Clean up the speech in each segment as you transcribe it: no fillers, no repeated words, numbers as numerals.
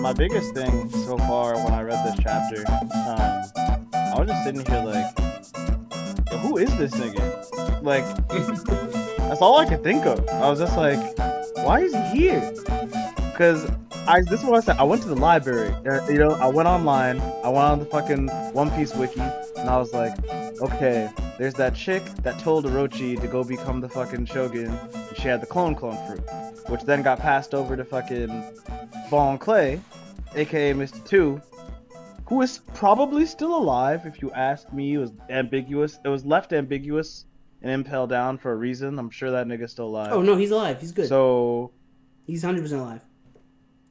my biggest thing so far when I read this chapter, I was just sitting here like, yo, who is this nigga? Like, that's all I could think of. I was just like, why is he here? Because this is what I said. I went to the library. I went online. I went on the fucking One Piece wiki, and I was like, okay, there's that chick that told Orochi to go become the fucking Shogun. And she had the clone fruit, which then got passed over to fucking Bon Clay, aka Mr. Two, who is probably still alive. If you ask me, it was ambiguous. It was left ambiguous and impaled down for a reason. I'm sure that nigga's still alive. Oh no, he's alive. He's good. So he's 100% alive.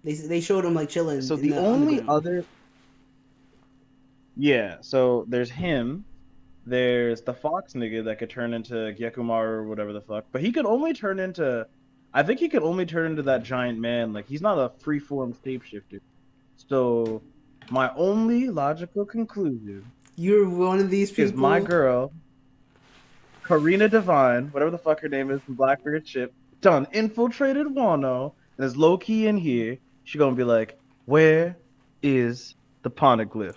They showed him like chilling. So the only other, so there's him. There's the fox nigga that could turn into Gyekumaru or whatever the fuck, but he could only turn into, I think he could only turn into that giant man. Like, he's not a freeform shapeshifter. So my only logical conclusion, you're one of these people, is my girl, Karina Devine, whatever the fuck her name is from Blackbeard's ship, done infiltrated Wano and is low key in here. She gonna be like, where is the poneglyph?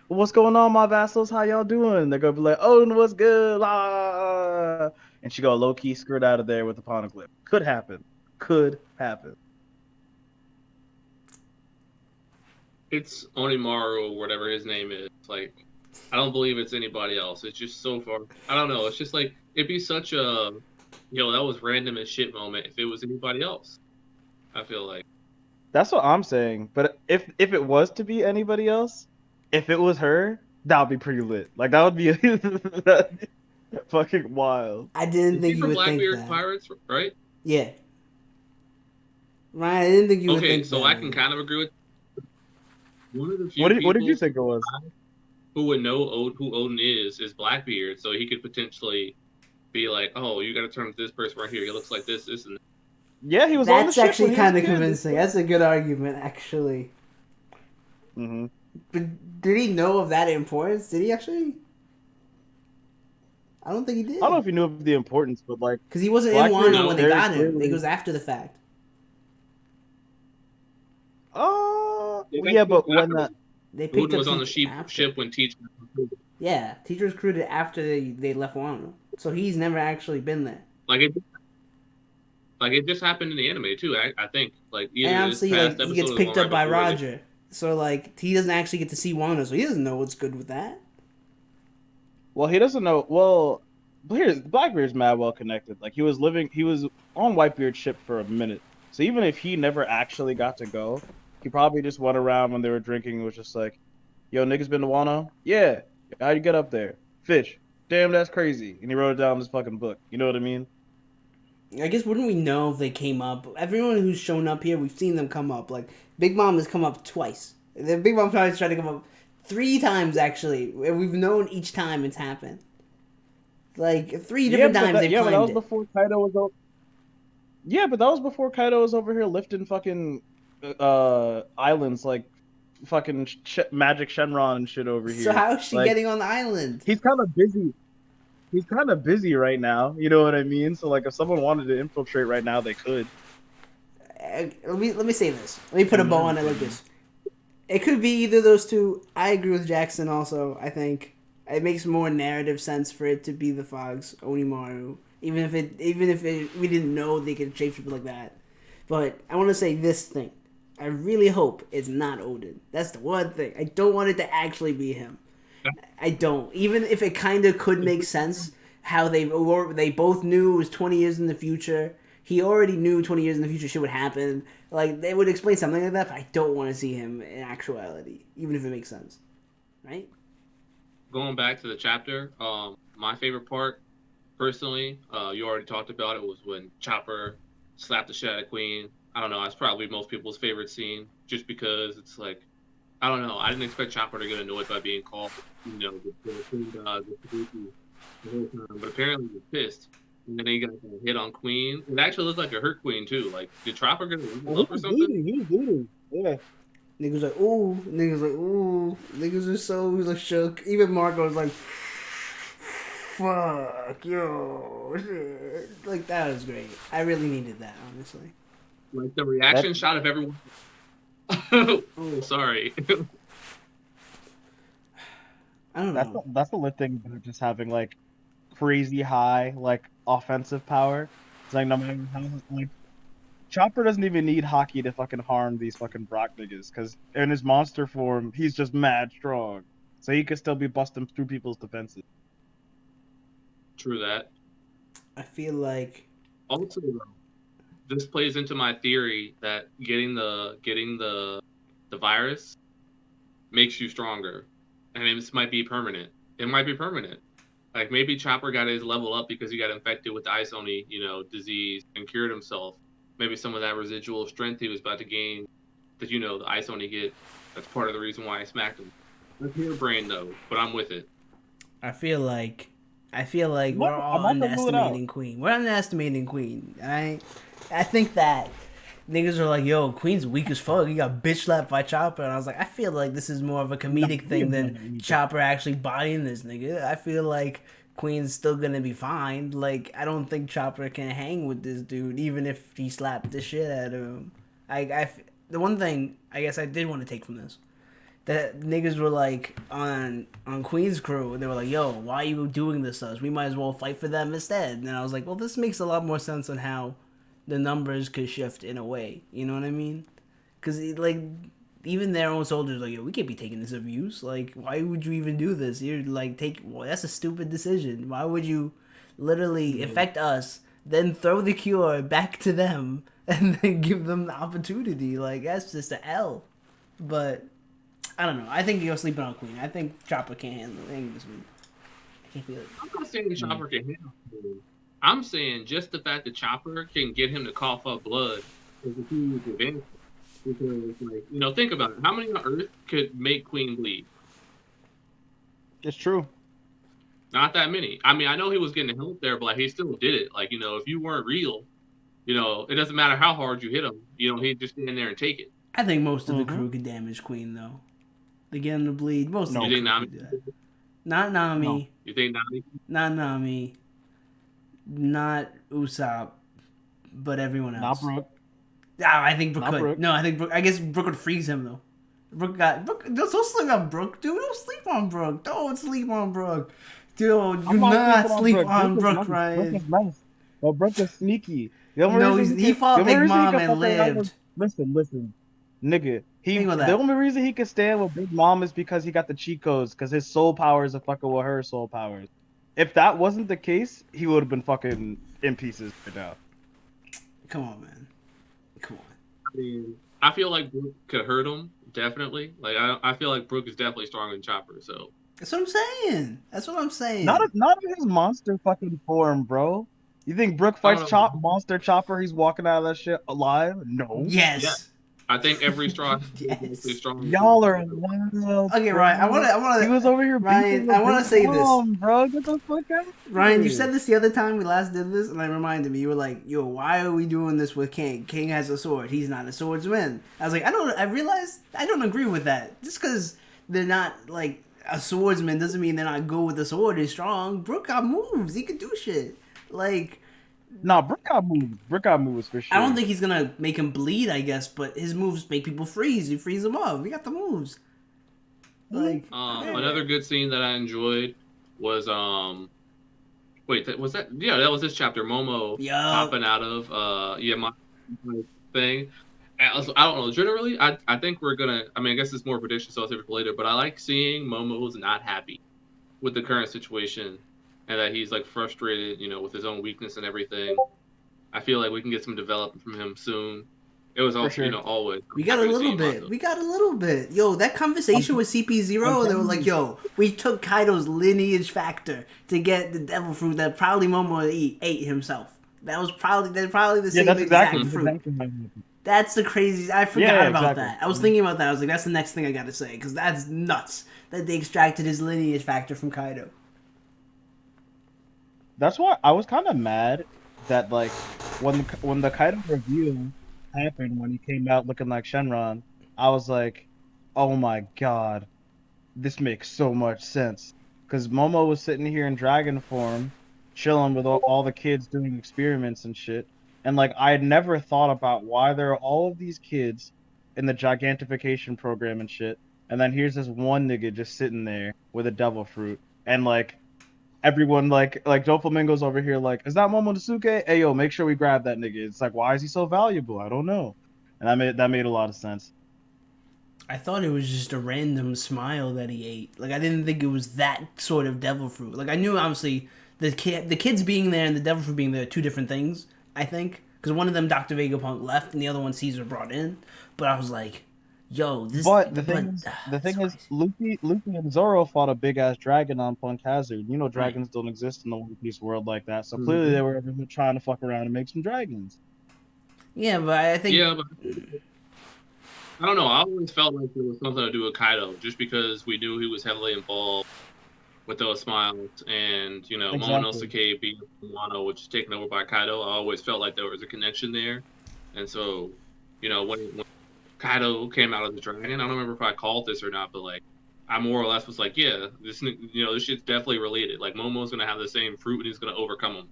Well, what's going on, my vassals? How y'all doing? They're gonna be like, oh, what's good? Ah! And she gonna low key skirt out of there with the poneglyph. Could happen. Could happen. It's Onimaru or whatever his name is. Like, I don't believe it's anybody else. It's just so far. I don't know. It's just like, it'd be such a, that was random as shit moment if it was anybody else. I feel like. That's what I'm saying. But if it was to be anybody else, if it was her, that would be pretty lit. Like, that would be fucking wild. I didn't think you would think that. Blackbeard Pirates, right? Yeah. Right, I didn't think you would think that. Okay, so I can kind of agree with one of the few what did you think it was? Who would know who Oden is Blackbeard, so he could potentially be like, oh, you got to turn to this person right here. He looks like this, and this. Yeah, he was on the ship. That's actually kind of convincing. That's a good argument, actually. Mm-hmm. But did he know of that importance? Did he actually? I don't think he did. I don't know if he knew of the importance, but like, because he wasn't in Wano when they got him. It was after the fact. Yeah, but when they picked Oden was on the ship when Teacher. Yeah, Teacher was recruited after they left Wano, so he's never actually been there. Like it just happened in the anime too. I think like either and obviously he gets picked up by Roger, so like he doesn't actually get to see Wano, so he doesn't know what's good with that. Well, he doesn't know. Well, Blackbeard's mad well connected. Like he was on Whitebeard's ship for a minute, so even if he never actually got to go, he probably just went around when they were drinking and was just like, "Yo, niggas been to Wano? Yeah. How'd you get up there? Fish. Damn, that's crazy." And he wrote it down in his fucking book. You know what I mean? I guess wouldn't we know if they came up? Everyone who's shown up here, we've seen them come up. Like Big Mom has come up twice. The Big Mom tried to come up 3 times actually. We've known each time it's happened. Like 3 different times they've climbed but that was before Kaido was over. Yeah, but that was before Kaido was over here lifting fucking islands like fucking Magic Shenron and shit over here. So how is she getting on the island? He's kind of busy. He's kind of busy right now. You know what I mean? So like, if someone wanted to infiltrate right now, they could. Let me say this. Let me put a bow on it like this. It could be either of those two. I agree with Jackson. Also, I think it makes more narrative sense for it to be the Fogs, Onimaru, even if we didn't know they could shapeshift like that. But I want to say this thing. I really hope it's not Oden. That's the one thing. I don't want it to actually be him. I don't. Even if it kind of could make sense how they both knew it was 20 years in the future. He already knew 20 years in the future shit would happen. Like, they would explain something like that, but I don't want to see him in actuality, even if it makes sense. Right? Going back to the chapter, my favorite part, personally, you already talked about it, was when Chopper slapped the shit out of Queen. I don't know, that's probably most people's favorite scene, just because it's like, I don't know. I didn't expect Chopper to get annoyed by being called, the Tanuki the whole time. But apparently he was pissed. And then he got hit on Queen. It actually looked like a hurt Queen, too. Like, did Chopper get a up or something? He's bleeding. Yeah. Niggas like, ooh. Niggas like, ooh. Niggas are so like shook. Even Marco was like, fuck, yo. Shit. Like, that was great. I really needed that, honestly. Like, the reaction shot of everyone. Oh, sorry. I don't know. That's the lit thing about just having like crazy high like offensive power. It's like no matter how like Chopper doesn't even need Hockey to fucking harm these fucking Brock niggas, because in his monster form, he's just mad strong. So he could still be busting through people's defenses. True that. I feel like Also, this plays into my theory that getting the virus makes you stronger, and this might be permanent. It might be permanent. Like maybe Chopper got his level up because he got infected with the Ice Oni, disease and cured himself. Maybe some of that residual strength he was about to gain, that the Ice Oni get. That's part of the reason why I smacked him. That's your brain though, but I'm with it. I feel like we're all underestimating Queen. We're underestimating Queen. I think that niggas are like, yo, Queen's weak as fuck. He got bitch slapped by Chopper, and I was like, I feel like this is more of a comedic thing than Chopper actually bodying this nigga. I feel like Queen's still gonna be fine. Like, I don't think Chopper can hang with this dude, even if he slapped the shit out of him. The one thing I guess I did want to take from this, that niggas were like on Queen's crew, they were like, yo, why are you doing this to us? We might as well fight for them instead. And I was like, well, this makes a lot more sense on how the numbers could shift in a way. You know what I mean? Because, like, even their own soldiers like, yo, we can't be taking this abuse. Like, why would you even do this? You're like, that's a stupid decision. Why would you literally affect us, then throw the cure back to them, and then give them the opportunity? Like, that's just an L. But I don't know. I think you're sleeping on Queen. I think Chopper can't handle this week. I can't feel it. I'm not saying Chopper can handle it. I'm saying just the fact that Chopper can get him to cough up blood is a huge advantage. Because, like, think about it. How many on Earth could make Queen bleed? It's true. Not that many. I mean, I know he was getting help there, but like, he still did it. Like, if you weren't real, it doesn't matter how hard you hit him. He'd just stand there and take it. I think most of the crew could damage Queen, though. They get him to bleed. Most of the crew could do that. Not Nami. No. You think Nami? Not Nami. Not Usopp. But everyone else. Not Brook. I think Brook could. Brook. No, I think Brook. I guess Brook would freeze him though. Brook. Don't sleep on Brook, dude. Don't sleep on Brook. Don't sleep on Brook, dude. Do not sleep on Brook, Ryan. Brook is nice. Well, Brook is sneaky. No, he fought Big Mom and lived. Listen, nigga. The only reason he could stand with Big Mom is because he got the cheat codes, because his soul powers are fucking with her soul powers. If that wasn't the case, he would have been fucking in pieces right now. Come on, man. Come on. I mean, I feel like Brook could hurt him, definitely. Like, I feel like Brook is definitely stronger than Chopper, so. That's what I'm saying. Not in his monster fucking form, bro. You think Brook fights Monster Chopper, he's walking out of that shit alive? No. Yes. Yeah. I think every strong yes. strong. Y'all are wild. Okay, Ryan. I want to. He was over here. Ryan, I want to say this, bro. Get the fuck out. Ryan, you said this the other time we last did this, and I reminded me. You were like, "Yo, why are we doing this with King? King has a sword. He's not a swordsman." I was like, I realized I don't agree with that. Just because they're not like a swordsman doesn't mean they're not good with the sword. He's strong. Brook got moves. He can do shit. Like. Nah, Brook got moves for sure. I don't think he's gonna make him bleed, I guess, but his moves make people freeze. You freeze them up. We got the moves. Like another good scene that I enjoyed was was that? Yeah, that was this chapter. Momo popping out of my thing. I don't know. Generally, I think we're gonna. I mean, I guess it's more prediction, so I'll save it for later. But I like seeing Momo's not happy with the current situation. And that he's like frustrated, with his own weakness and everything. I feel like we can get some development from him soon. It was also, always. We got a little bit. Yo, that conversation with CP0, they were like, yo, we took Kaido's lineage factor to get the devil fruit that probably Momo ate himself. That was probably the same exact fruit. That's the crazy. I forgot about that. I was thinking about that. I was like, that's the next thing I got to say, because that's nuts that they extracted his lineage factor from Kaido. That's why I was kind of mad that, like, when the Kaido review happened, when he came out looking like Shenron, I was like, oh my god, this makes so much sense. Because Momo was sitting here in dragon form, chilling with all the kids doing experiments and shit. And, like, I had never thought about why there are all of these kids in the gigantification program and shit. And then here's this one nigga just sitting there with a devil fruit, and like everyone like Doflamingo's over here like, is that Momonosuke? Hey yo, make sure we grab that nigga. It's like, why is he so valuable? I don't know. And that made a lot of sense. I thought it was just a random smile that he ate. Like I didn't think it was that sort of devil fruit. Like I knew obviously the kids being there and the devil fruit being there are two different things. I think because one of them Dr. Vegapunk left and the other one Caesar brought in. But I was like, yo, this. But the thing is, Luffy and Zoro fought a big ass dragon on Punk Hazard. You know, dragons don't exist in the One Piece world like that. So clearly they were trying to fuck around and make some dragons. Yeah, but I think. Yeah, but I don't know. I always felt like there was something to do with Kaido, just because we knew he was heavily involved with those smiles, and you know, Momonosuke being Wano, which is taken over by Kaido. I always felt like there was a connection there, and so, you know, when Kaido came out of the dragon, I don't remember if I called this or not, but like, I more or less was like, yeah, this shit's definitely related. Like, Momo's gonna have the same fruit, and he's gonna overcome him.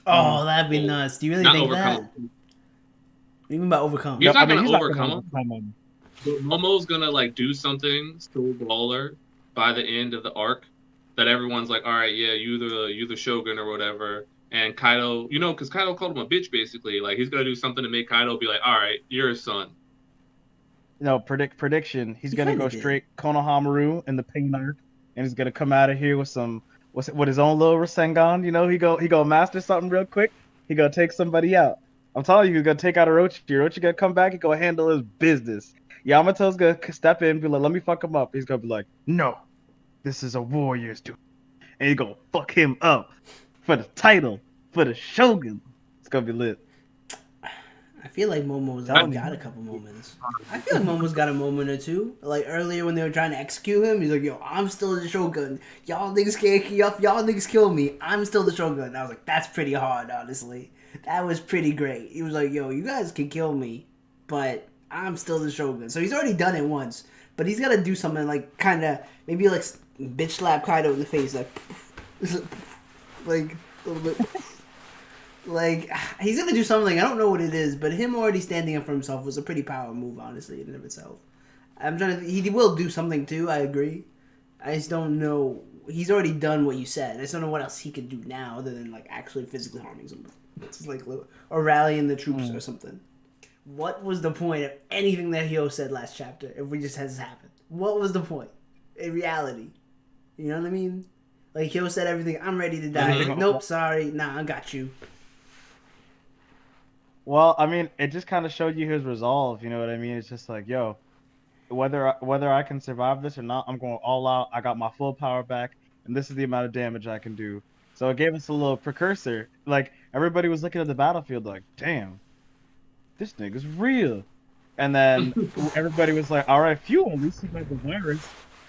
Oh, that'd be nuts. Do you really think that? What do you mean by overcome? He's not gonna overcome him. But Momo's gonna like do something so baller by the end of the arc that everyone's like, all right, yeah, you the Shogun or whatever. And Kaido, you know, because Kaido called him a bitch basically. Like he's gonna do something to make Kaido be like, all right, you're his son. No, prediction. He's gonna go straight Konohamaru in the Pain arc, and he's gonna come out of here with with his own little Rasengan. You know, he go master something real quick. He gonna take somebody out. I'm telling you, he's gonna take out Orochi. Orochi gonna come back and go handle his business. Yamato's gonna step in and be like, let me fuck him up. He's gonna be like, no, this is a warrior's duty. And he's gonna fuck him up for the title, for the Shogun. It's gonna be lit. I feel like Momo's got a couple moments. I feel like Momo's got a moment or two. Like earlier when they were trying to execute him, he's like, yo, I'm still the Shogun. Y'all niggas kill me. I'm still the Shogun. And I was like, that's pretty hard, honestly. That was pretty great. He was like, yo, you guys can kill me, but I'm still the Shogun. So he's already done it once, but he's got to do something like kind of maybe like bitch slap Kaido in the face, like a little bit. Like he's gonna do something. I don't know what it is, but him already standing up for himself was a pretty power move, honestly, in and of itself. I'm trying to. He will do something too. I agree. I just don't know. He's already done what you said. I just don't know what else he can do now other than like actually physically harming somebody. It's like or rallying the troops or something. What was the point of anything that Hyo said last chapter if we just had this happen? What was the point? In reality. You know what I mean? Like, Hyo said everything, I'm ready to die. Like, nope, sorry, nah, I got you. Well, I mean, it just kind of showed you his resolve, you know what I mean? It's just like, yo, whether I can survive this or not, I'm going all out. I got my full power back, and this is the amount of damage I can do. So it gave us a little precursor. Like, everybody was looking at the battlefield like, damn, this nigga's real. And then everybody was like, all right, phew, at least he got the virus.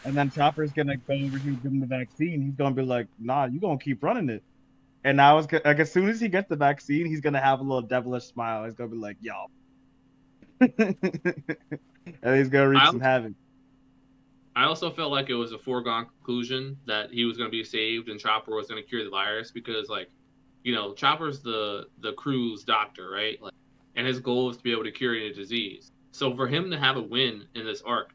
And then Chopper's going to go over here and give him the vaccine. He's going to be like, nah, you going to keep running it. And now, like, as soon as he gets the vaccine, he's going to have a little devilish smile. He's going to be like, yo. And he's going to wreak some havoc. I also felt like it was a foregone conclusion that he was going to be saved and Chopper was going to cure the virus because, like, you know, Chopper's the crew's doctor, right? Like, and his goal is to be able to cure any disease. So for him to have a win in this arc,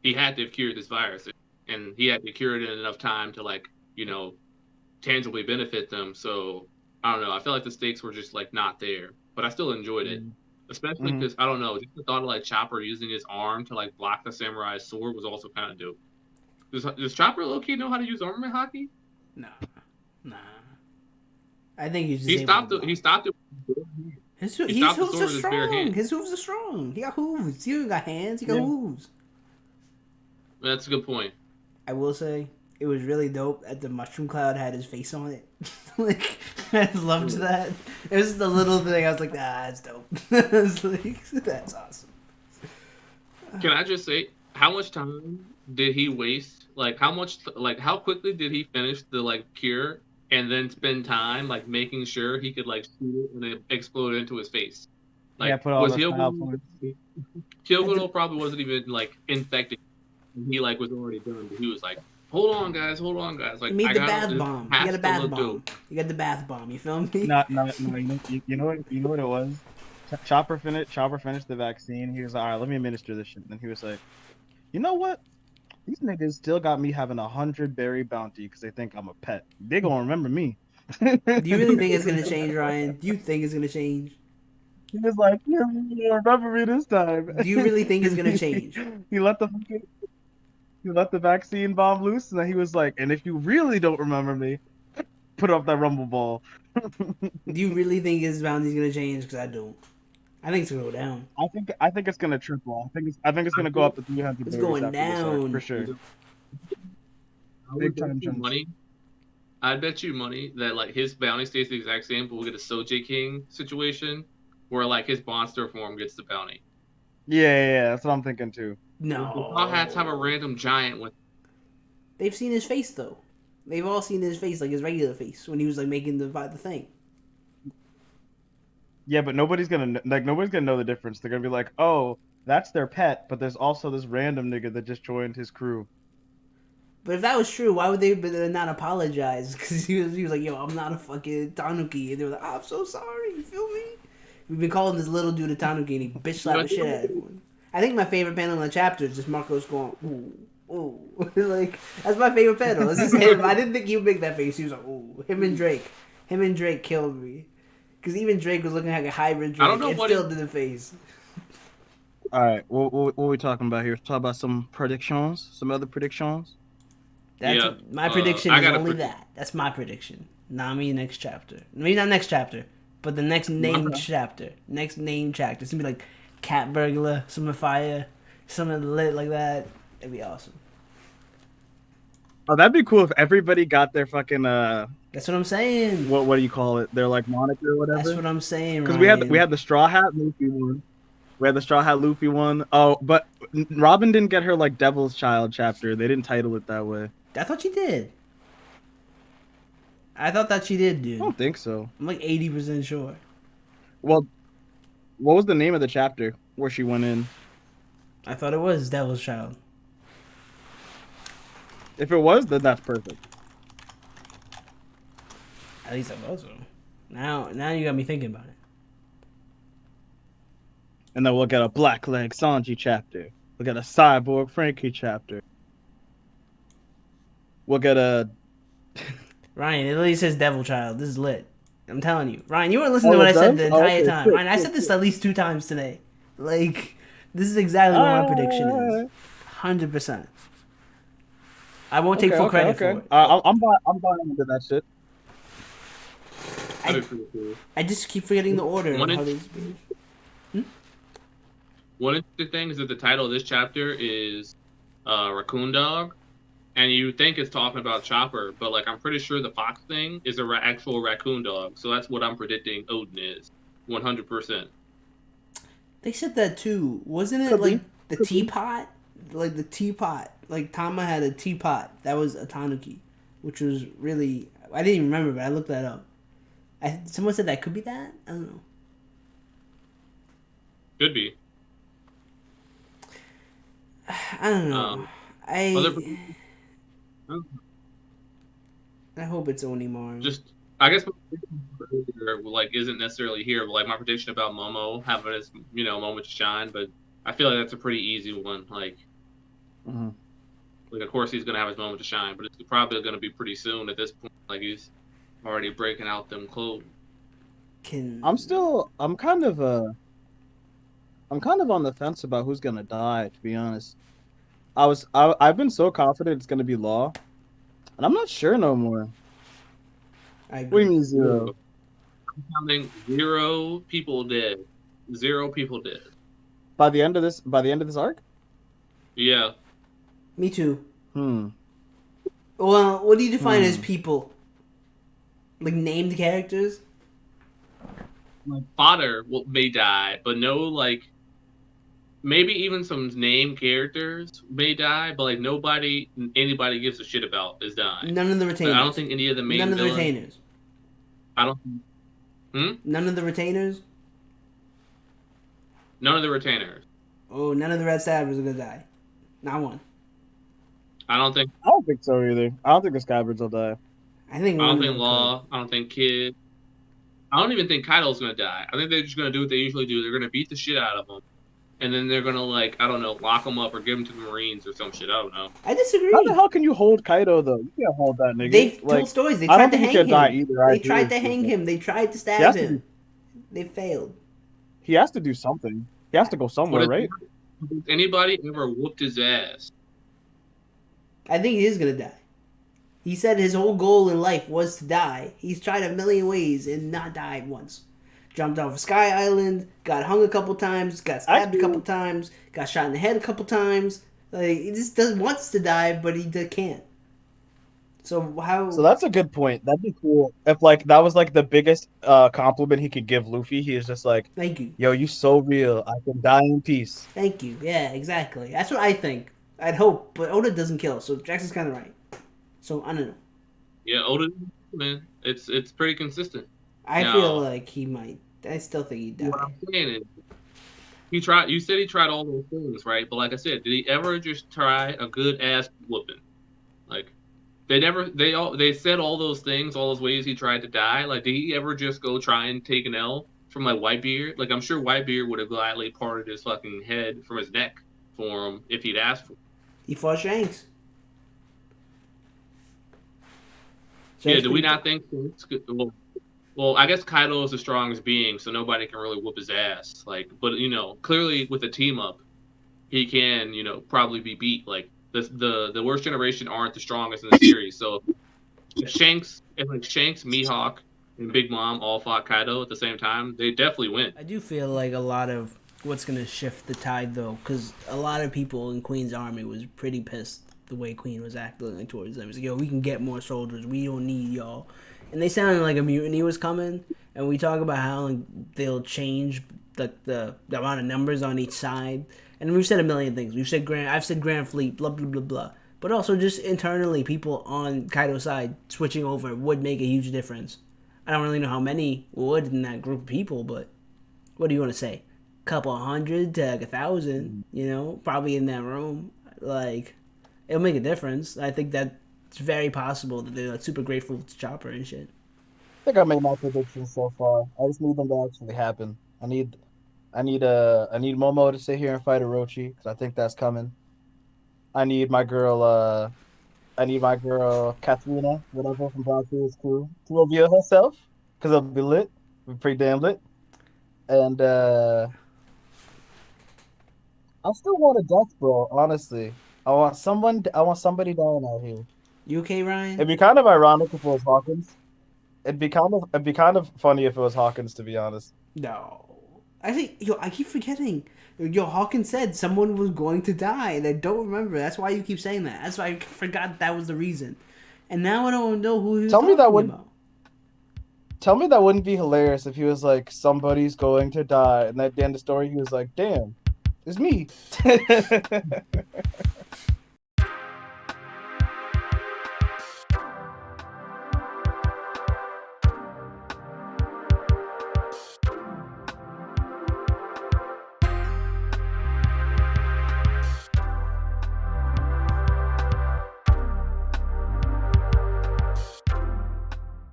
he had to have cured this virus. And he had to cure it in enough time to, like, you know, tangibly benefit them. So, I don't know. I feel like the stakes were just, like, not there. But I still enjoyed it. Especially because, I don't know, just the thought of, like, Chopper using his arm to, like, block the samurai's sword was also kind of dope. Does Chopper low-key know how to use armament hockey? Nah. I think he's just He stopped it. His hooves are strong. His hooves are strong. He got hooves. He don't got hands. He got hooves. That's a good point. I will say, it was really dope that the mushroom cloud had his face on it. Like, I loved that. It was the little thing. I was like, that's dope. I was like, that's awesome. Can I just say, how much time did he waste? Like, how quickly did he finish the, like, cure and then spend time, like, making sure he could, like, shoot it and it explode into his face? Like, yeah, put all the style points. Kyogo probably wasn't even, like, infected. He, like, was already done, but he was like, hold on, guys. Like, he made the bath bomb. You got the bath bomb. You got the bath bomb. You feel me? No. You know what it was? Chopper finished the vaccine. He was like, all right, let me administer this shit. And then he was like, you know what? These niggas still got me having 100 berry bounty because they think I'm a pet. They gonna remember me. Do you really think it's gonna change, Ryan? Do you think it's gonna change? He was like, yeah, you remember me this time. Do you really think it's gonna change? He let the vaccine bomb loose, and then he was like, and if you really don't remember me, put up that rumble ball. Do you really think his bounty's gonna change? Because I don't. I think it's gonna go down. I think it's gonna triple. I think it's gonna go up to 300 It's berries going after this arc, down. for sure. I Big would bet time you jumps. money. I'd bet you money that like his bounty stays the exact same, but we'll get a Sojay King situation where like his monster form gets the bounty. Yeah, that's what I'm thinking too. No. Straw Hats have a random giant with. They've seen his face though. They've all seen his face, like his regular face, when he was like making the thing. Yeah, but nobody's gonna know the difference. They're gonna be like, oh, that's their pet, but there's also this random nigga that just joined his crew. But if that was true, why would they not apologize? Because he was like, yo, I'm not a fucking Tanuki. And they were like, oh, I'm so sorry. You feel me? We've been calling this little dude a Tanuki, and he bitch slapped the shit out of everyone. I think my favorite panel in the chapter is just Marcos going, ooh, ooh. Like, that's my favorite panel. This is him. I didn't think he would make that face. He was like, ooh. Him and Drake killed me. Because even Drake was looking like a hybrid Drake. I don't know and what still did the face. All right, what are we talking about here? Talk about some predictions, some other predictions. That's Yeah, my prediction I is got a only that. That's my prediction. Nami next chapter. Maybe not next chapter, but the next named chapter. Next named chapter. It's gonna be like Cat Burglar, some of fire, something lit like that. It'd be awesome. Oh, that'd be cool if everybody got their fucking That's what I'm saying. what do you call it? Their like moniker or whatever. That's what I'm saying. Because Ryan. we had the Straw Hat Luffy one. We had the Straw Hat Luffy one. Oh, but Robin didn't get her like Devil's Child chapter. They didn't title it that way. I thought she did. I thought that she did, dude. I don't think so. I'm like 80% sure. Well, what was the name of the chapter where she went in? I thought it was Devil's Child. If it was, then that's perfect. At least I was so. Now you got me thinking about it. And then we'll get a Blackleg Sanji chapter. We'll get a Cyborg Frankie chapter. We'll get a... Ryan, it literally says Devil Child. This is lit. I'm telling you. Ryan, you weren't listening to what I said the entire time. Ryan, I said this at least 2 times today. Like, this is exactly what my prediction is. 100%. I won't take full credit for it. I'm buying into that shit. I just keep forgetting the order. One of how in- these be. One of the things that the title of this chapter is Raccoon Dog, and you think it's talking about Chopper, but like I'm pretty sure the fox thing is a actual raccoon dog. So that's what I'm predicting Oden is, 100%. They said that too. Wasn't it Could like be. the teapot? Like the teapot. Like Tama had a teapot. That was a Tanuki. Which was really... I didn't even remember, but I looked that up. Someone said that could be that? I don't know. Could be. I don't know. I hope it's Onimar. Just, I guess, like isn't necessarily here, but like my prediction about Momo having his, moment to shine. But I feel like that's a pretty easy one. Like, like of course he's gonna have his moment to shine, but it's probably gonna be pretty soon at this point. Like he's already breaking out them clothes. I'm kind of on the fence about who's gonna die, to be honest. I've been so confident it's gonna be Law, and I'm not sure no more. What do you mean 0? I'm counting 0 people dead. 0 people dead. By the end of this arc? Yeah. Me too. Well, what do you define as people? Like named characters? Like fodder may die, but no like. Maybe even some named characters may die, but like anybody gives a shit about is dying. None of the retainers. Like, I don't think any of the main None of the villains, retainers. I don't. None of the retainers. None of the retainers. Oh, none of the red stabbers are gonna die. Not one. I don't think so either. I don't think the Skybirds will die. I think Law. I don't think Kid. I don't even think Kaido's gonna die. I think they're just gonna do what they usually do. They're gonna beat the shit out of him, and then they're gonna like I don't know, lock him up or give him to the Marines or some shit. I don't know. I disagree. How the hell can you hold Kaido though? You can't hold that nigga. They've like, told stories. They I tried don't to think he hang should die him. either. They tried to hang him. They tried to stab him. They failed. He has to do something. He has to go somewhere, right? Has anybody ever whooped his ass? I think he is gonna die. He said his whole goal in life was to die. He's tried a million ways and not died once. Jumped off a sky island, got hung a couple times, got stabbed a couple times, got shot in the head a couple times. Like he just wants to die, but he can't. So how? So that's a good point. That'd be cool if like that was like the biggest compliment he could give Luffy. He is just like, Thank you. Yo, you so real. I can die in peace. Thank you. Yeah, exactly. That's what I think. I'd hope, but Oda doesn't kill, so Jackson's kind of right. So I don't know. Yeah, Oden, man, it's pretty consistent. I feel like he might. I still think he'd die. What I'm saying is, he tried. You said he tried all those things, right? But like I said, did he ever just try a good ass whooping? Like they never. They said all those things, all those ways he tried to die. Like did he ever just go try and take an L from like Whitebeard? Like I'm sure Whitebeard would have gladly parted his fucking head from his neck for him if he'd asked for it. He fought Shanks. Yeah, do we not think? Well, I guess Kaido is the strongest being, so nobody can really whoop his ass. Like, but you know, clearly with a team up, he can, you know, probably be beat. Like the worst generation aren't the strongest in the series. So if Shanks, Mihawk, and Big Mom all fought Kaido at the same time, they definitely win. I do feel like a lot of what's gonna shift the tide though, because a lot of people in Queen's army was pretty pissed the way Queen was acting towards them. It's like, yo, we can get more soldiers. We don't need y'all. And they sounded like a mutiny was coming. And we talk about how like, they'll change the amount of numbers on each side. And we've said a million things. I've said Grand Fleet, blah, blah, blah, blah. But also just internally, people on Kaido's side switching over would make a huge difference. I don't really know how many would in that group of people, but what do you want to say? Couple hundred to like 1,000, you know? Probably in that room. Like, it'll make a difference. I think that it's very possible that they're like super grateful to Chopper and shit. I think I made my predictions so far. I just need them to actually happen. I need Momo to sit here and fight Orochi because I think that's coming. I need my girl Katharina, whatever from Brock's crew, to reveal herself because it'll be lit. It'll be pretty damn lit. And I still want a death, bro. Honestly, I want somebody dying out here. You okay, Ryan? It'd be kind of ironic if it was Hawkins. It'd be kind of funny if it was Hawkins, to be honest. No. I keep forgetting. Yo, Hawkins said someone was going to die, and I don't remember. That's why you keep saying that. That's why I forgot that was the reason. And now I don't know who he was talking about. Tell me that wouldn't be hilarious if he was like, somebody's going to die, and at the end of the story he was like, damn, it's me.